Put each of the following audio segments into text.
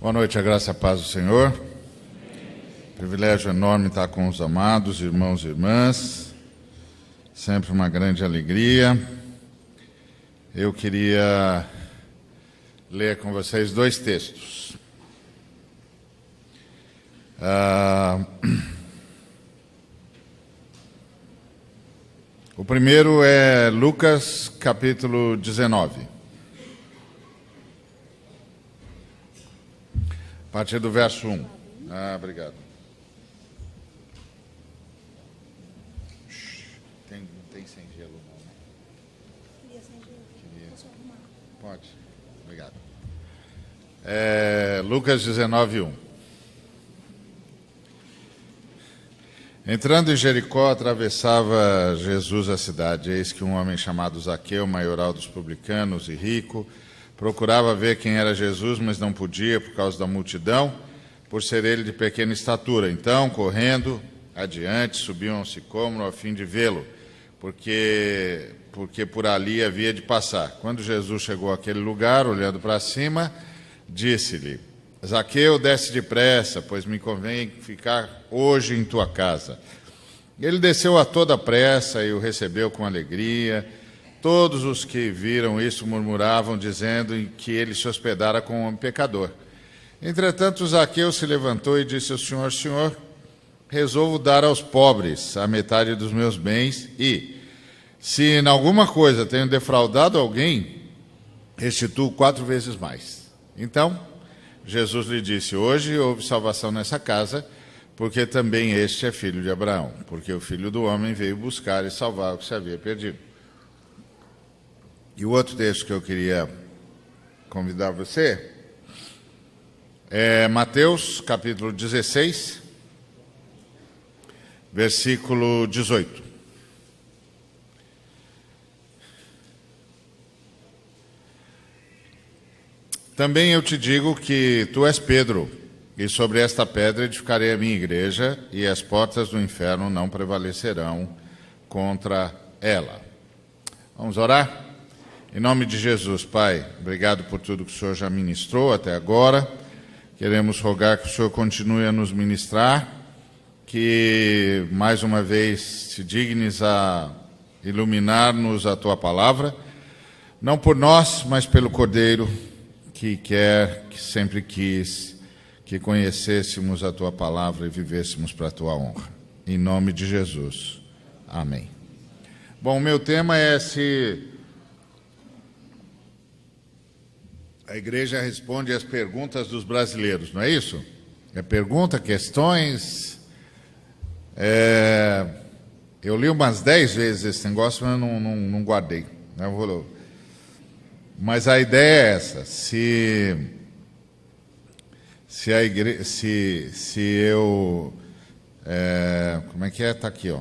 Boa noite, a graça e a paz do Senhor. Privilégio enorme estar com os amados irmãos e irmãs. Sempre uma grande alegria. Eu queria ler com vocês dois textos. O primeiro é Lucas, capítulo 19. A partir do verso 1. Obrigado. Tem sem gelo não, né? Queria sem gelo. Posso arrumar? Pode. Obrigado. Lucas 19, 1. Entrando em Jericó, atravessava Jesus a cidade. Eis que um homem chamado Zaqueu, maioral dos publicanos e rico, procurava ver quem era Jesus, mas não podia por causa da multidão, por ser ele de pequena estatura. Então, correndo adiante, subiu a um sicômoro a fim de vê-lo, porque por ali havia de passar. Quando Jesus chegou àquele lugar, olhando para cima, disse-lhe: Zaqueu, desce depressa, pois me convém ficar hoje em tua casa. Ele desceu a toda pressa e o recebeu com alegria. Todos os que viram isso murmuravam, dizendo que ele se hospedara com um pecador. Entretanto, Zaqueu se levantou e disse ao Senhor: Senhor, resolvo dar aos pobres a metade dos meus bens e, se em alguma coisa tenho defraudado alguém, restituo 4 vezes mais. Então, Jesus lhe disse: hoje houve salvação nessa casa, porque também este é filho de Abraão, porque o Filho do Homem veio buscar e salvar o que se havia perdido. E o outro texto que eu queria convidar você é Mateus, capítulo 16, versículo 18. Também eu te digo que tu és Pedro, e sobre esta pedra edificarei a minha igreja, e as portas do inferno não prevalecerão contra ela. Vamos orar? Em nome de Jesus, Pai, obrigado por tudo que o Senhor já ministrou até agora. Queremos rogar que o Senhor continue a nos ministrar, que mais uma vez se dignes a iluminar-nos a Tua palavra, não por nós, mas pelo Cordeiro, que sempre quis que conhecêssemos a Tua palavra e vivêssemos para a Tua honra. Em nome de Jesus. Amém. Bom, o meu tema é se a igreja responde às perguntas dos brasileiros, não é isso? É pergunta, questões. Eu li umas 10 vezes esse negócio, mas não guardei. Mas a ideia é essa: se a igreja, se eu, como é que é? Está aqui, ó.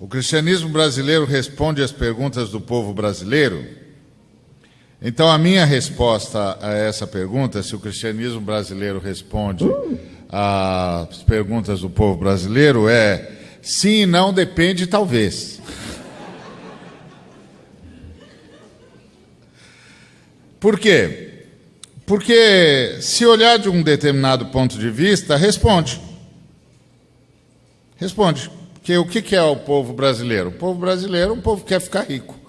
O cristianismo brasileiro responde às perguntas do povo brasileiro. Então, a minha resposta a essa pergunta, se o cristianismo brasileiro responde às perguntas do povo brasileiro, é sim e não, depende, talvez. Por quê? Porque se olhar de um determinado ponto de vista, responde. Responde. Porque o que é o povo brasileiro? O povo brasileiro é um povo que quer ficar rico.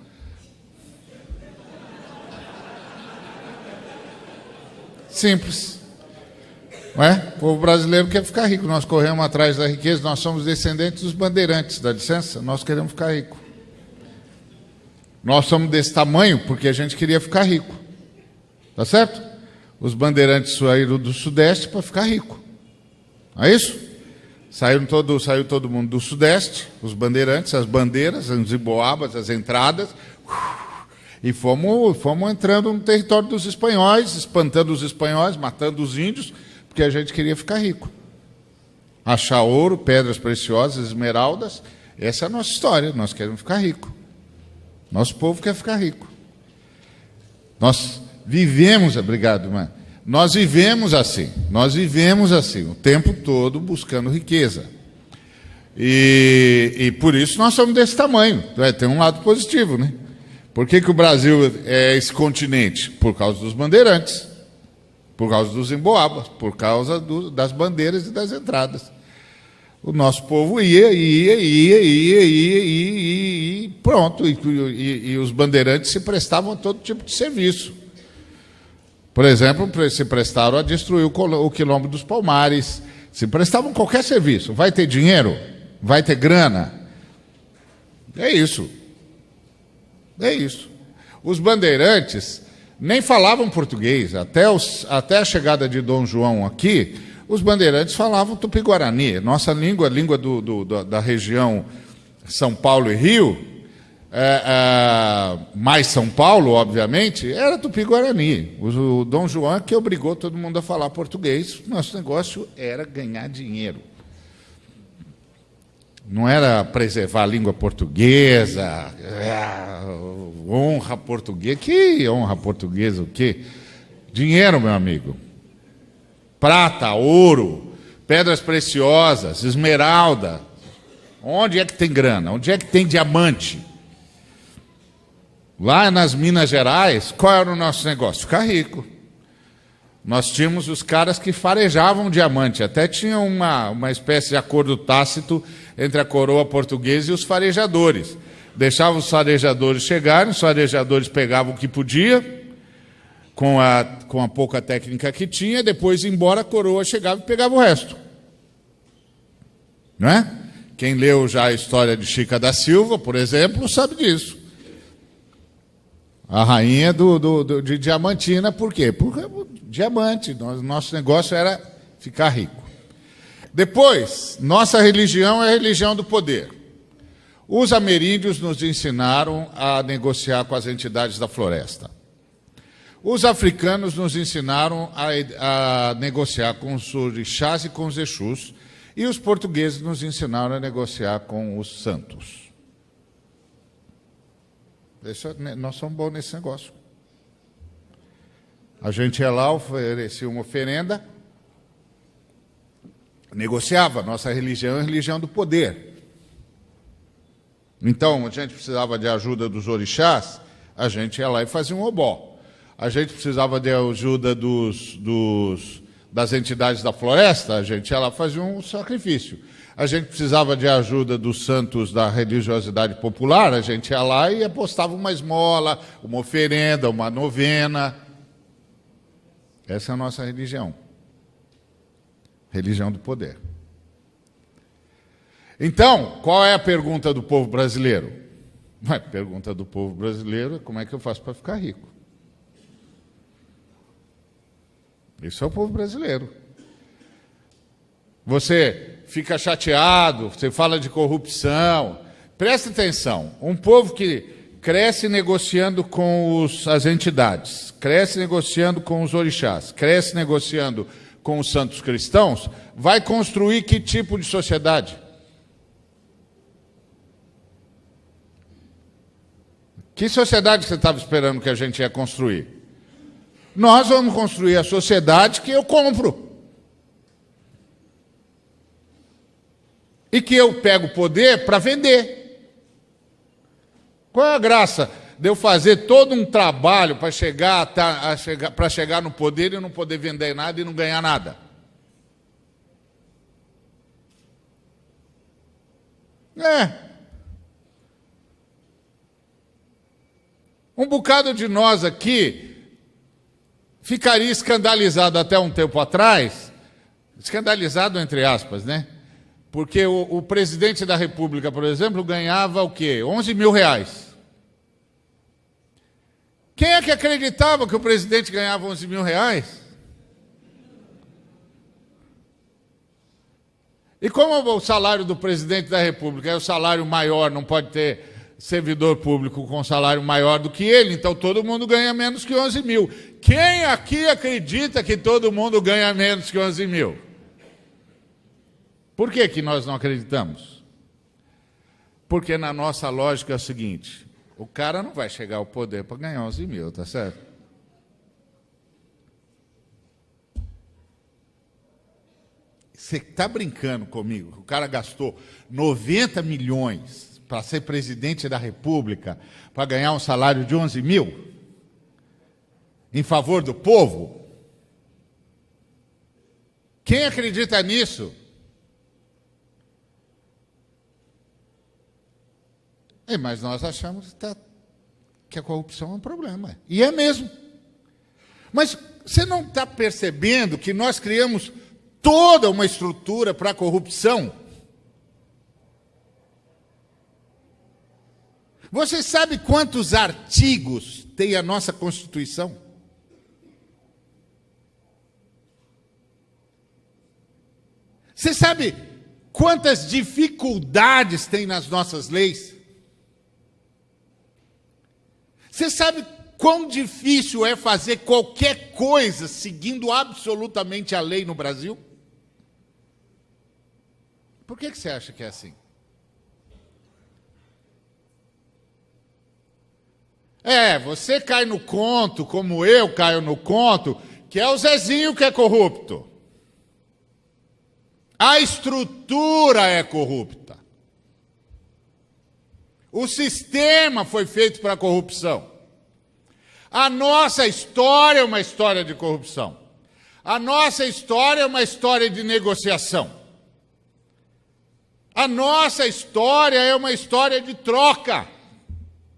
Simples. Não é? O povo brasileiro quer ficar rico. Nós corremos atrás da riqueza, nós somos descendentes dos bandeirantes, dá licença? Nós queremos ficar rico. Nós somos desse tamanho porque a gente queria ficar rico. Tá certo? Os bandeirantes saíram do Sudeste para ficar rico. Não é isso? Saiu todo mundo do Sudeste, os bandeirantes, as bandeiras, as emboabas, as entradas, e fomos entrando no território dos espanhóis, espantando os espanhóis, matando os índios, porque a gente queria ficar rico. Achar ouro, pedras preciosas, esmeraldas, essa é a nossa história, nós queremos ficar rico. Nosso povo quer ficar rico. Nós vivemos, obrigado, irmã. Nós vivemos assim, o tempo todo buscando riqueza. E por isso nós somos desse tamanho. Tem um lado positivo, né? Por que o Brasil é esse continente? Por causa dos bandeirantes. Por causa dos emboabas, por causa das bandeiras e das entradas. O nosso povo ia, e pronto. E os bandeirantes se prestavam a todo tipo de serviço. Por exemplo, se prestaram a destruir o Quilombo dos Palmares, se prestavam qualquer serviço. Vai ter dinheiro? Vai ter grana? É isso. É isso. Os bandeirantes nem falavam português. Até a chegada de Dom João aqui, os bandeirantes falavam tupi-guarani. Nossa língua, a língua da região São Paulo e Rio, mais São Paulo, obviamente, era tupi-guarani. O Dom João que obrigou todo mundo a falar português. Nosso negócio era ganhar dinheiro. Não era preservar a língua portuguesa, honra portuguesa. Que honra portuguesa o quê? Dinheiro, meu amigo. Prata, ouro, pedras preciosas, esmeralda. Onde é que tem grana? Onde é que tem diamante? Lá nas Minas Gerais, qual era o nosso negócio? Ficar rico. Nós tínhamos os caras que farejavam diamante. Até tinha uma espécie de acordo tácito entre a coroa portuguesa e os farejadores. Deixavam os farejadores chegarem, os farejadores pegavam o que podia, com a pouca técnica que tinha, depois, embora, a coroa chegava e pegava o resto. Não é? Quem leu já a história de Chica da Silva, por exemplo, sabe disso. A rainha de Diamantina, por quê? Porque diamante, nosso negócio era ficar rico. Depois, nossa religião é a religião do poder. Os ameríndios nos ensinaram a negociar com as entidades da floresta. Os africanos nos ensinaram a negociar com os orixás e com os exus, e os portugueses nos ensinaram a negociar com os santos. Nós somos bons nesse negócio. A gente ia lá, oferecia uma oferenda, negociava. Nossa religião é a religião do poder. Então, a gente precisava de ajuda dos orixás, a gente ia lá e fazia um obó. A gente precisava de ajuda das entidades da floresta, a gente ia lá e fazia um sacrifício. A gente precisava de ajuda dos santos da religiosidade popular, a gente ia lá e apostava uma esmola, uma oferenda, uma novena. Essa é a nossa religião. Religião do poder. Então, qual é a pergunta do povo brasileiro? A pergunta do povo brasileiro é: como é que eu faço para ficar rico? Isso é o povo brasileiro. Você fica chateado, você fala de corrupção. Presta atenção, um povo que cresce negociando com as entidades, cresce negociando com os orixás, cresce negociando com os santos cristãos, vai construir que tipo de sociedade? Que sociedade você estava esperando que a gente ia construir? Nós vamos construir a sociedade que eu compro. E que eu pego poder para vender. Qual é a graça de eu fazer todo um trabalho para chegar no poder e não poder vender nada e não ganhar nada? Um bocado de nós aqui ficaria escandalizado até um tempo atrás, escandalizado entre aspas, né? Porque o presidente da República, por exemplo, ganhava o quê? 11 mil reais. Quem é que acreditava que o presidente ganhava 11 mil reais? E como o salário do presidente da República é o salário maior, não pode ter servidor público com salário maior do que ele, então todo mundo ganha menos que 11 mil. Quem aqui acredita que todo mundo ganha menos que 11 mil? Por que nós não acreditamos? Porque na nossa lógica é o seguinte: o cara não vai chegar ao poder para ganhar 11 mil, tá certo? Você está brincando comigo? O cara gastou 90 milhões para ser presidente da República, para ganhar um salário de 11 mil? Em favor do povo? Quem acredita nisso? Mas nós achamos que a corrupção é um problema. E é mesmo. Mas você não está percebendo que nós criamos toda uma estrutura para a corrupção? Você sabe quantos artigos tem a nossa Constituição? Você sabe quantas dificuldades tem nas nossas leis? Você sabe quão difícil é fazer qualquer coisa seguindo absolutamente a lei no Brasil? Por que você acha que é assim? Você cai no conto, como eu caio no conto, que é o Zezinho que é corrupto. A estrutura é corrupta. O sistema foi feito para a corrupção. A nossa história é uma história de corrupção. A nossa história é uma história de negociação. A nossa história é uma história de troca.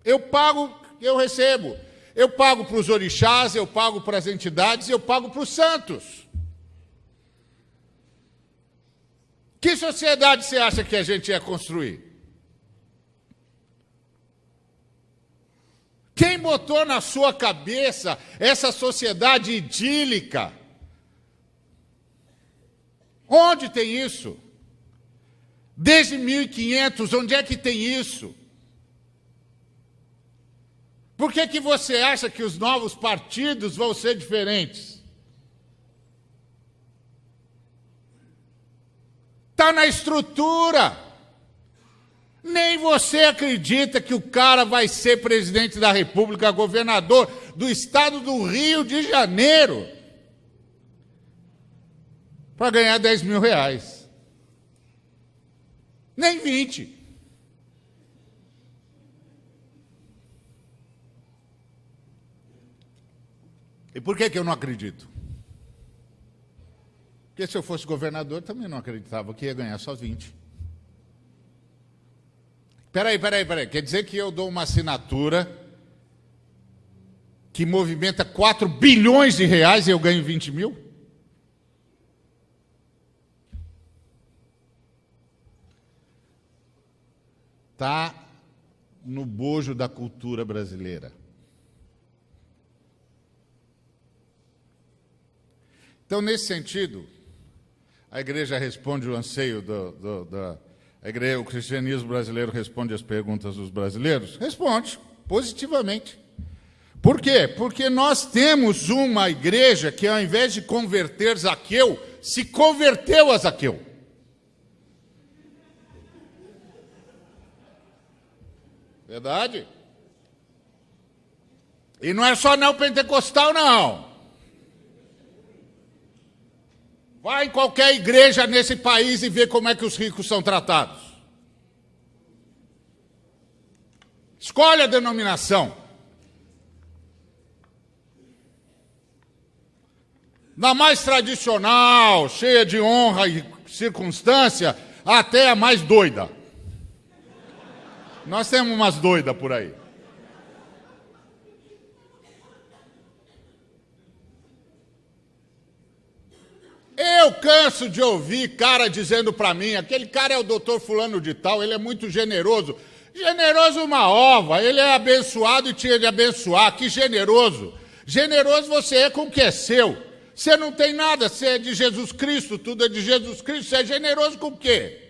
Eu pago, eu recebo. Eu pago para os orixás, eu pago para as entidades, eu pago para os santos. Que sociedade você acha que a gente ia construir? Quem botou na sua cabeça essa sociedade idílica? Onde tem isso? Desde 1500, onde é que tem isso? Por que você acha que os novos partidos vão ser diferentes? Está na estrutura. Nem você acredita que o cara vai ser presidente da República, governador do estado do Rio de Janeiro, para ganhar 10 mil reais. Nem 20. E por que eu não acredito? Porque se eu fosse governador, também não acreditava que ia ganhar só 20. Peraí. Quer dizer que eu dou uma assinatura que movimenta 4 bilhões de reais e eu ganho 20 mil? Está no bojo da cultura brasileira. Então, nesse sentido, a igreja responde o anseio o cristianismo brasileiro responde às perguntas dos brasileiros? Responde, positivamente. Por quê? Porque nós temos uma igreja que, ao invés de converter Zaqueu, se converteu a Zaqueu. Verdade? E não é só neopentecostal, não. Vai em qualquer igreja nesse país e vê como é que os ricos são tratados. Escolhe a denominação. Da mais tradicional, cheia de honra e circunstância, até a mais doida. Nós temos umas doidas por aí. Eu canso de ouvir cara dizendo para mim, aquele cara é o doutor fulano de tal, ele é muito generoso. Generoso uma ova, ele é abençoado e tinha de abençoar, que generoso. Generoso você é com o que é seu. Você não tem nada, você é de Jesus Cristo, tudo é de Jesus Cristo, você é generoso com o quê?